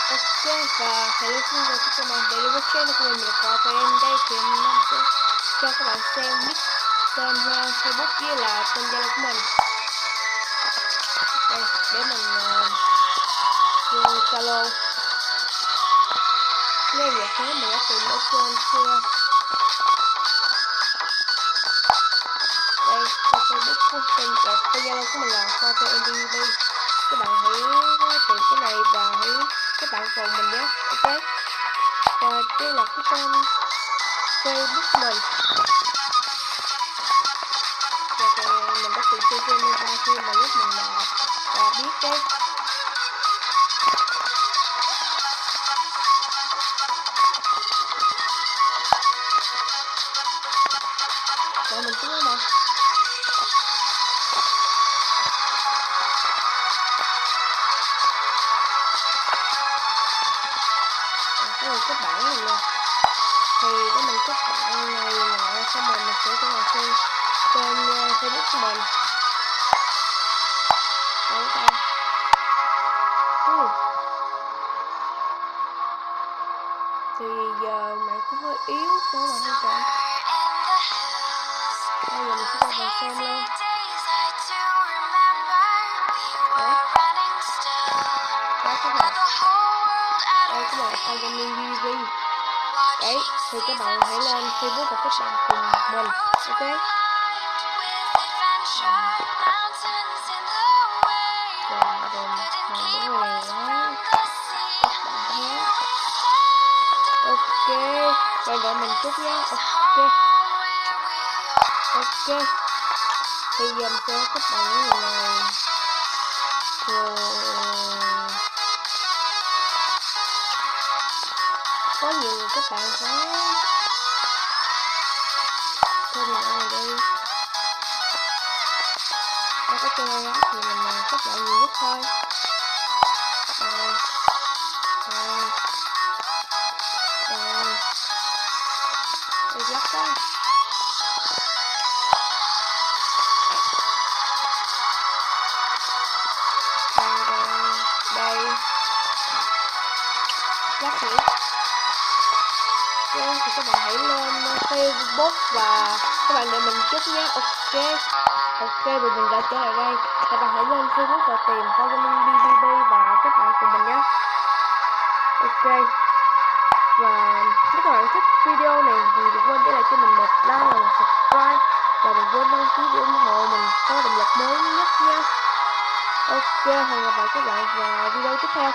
Ok, và hello xin chào các bạn đến với channel của mình là VN đây thì mình sẽ cho các bạn xem nick tên Facebook với là tên Zalo của mình. Đây để mình vô Zalo. Nghe nhạc thế mình đã tìm ở trên kia. Đây trên Facebook của tên Zalo của mình là VNDB. Các bạn hãy tìm cái này và hãy các bạn cùng mình nhé. Ok. Và đây là cái tên Facebook mình. Và mình đã từng chơi game ba khi mà lúc mình là biết đấy. Để mình cứ mà. Cái này kết bạn này nè. Thì để mình kết bạn này nọ xong rồi mình sẽ cho bạn xem trên Facebook của mình. Đấy ta. Thì giờ mạng cũng hơi yếu đúng không các bạn? Bây giờ mình sẽ cho bạn xem luôn. Đấy. Đó các bạn. Đây các bạn Algamin TV. Đấy, thì các bạn hãy lên Facebook và kết bạn cùng mình. Ok. Ok, rồi đợi mình chút nha. Ok. Ok. Thì giờ mình sẽ kết bạn với người này. Rồi có nhiều người các bạn có thêm lại này đi. Ai có chơi đó thì mình kết bạn nhiều nhất thôi. Rồi. Rồi. Rồi. Đây lắc đó. Đây. Lắc nhỉ. Ok, thì các bạn hãy lên Facebook và các bạn đợi mình chút nhé. Ok. Ok, rồi mình đã trở lại đây. Các bạn hãy lên Facebook và tìm Algamin BBB và kết bạn cùng mình nhé. Ok. Và nếu các bạn thích video này thì đừng quên để lại cho mình một like và một subscribe. Và đừng quên đăng ký để ủng hộ mình có động lực mới nhất nha. Ok, hẹn gặp lại các bạn vào video tiếp theo.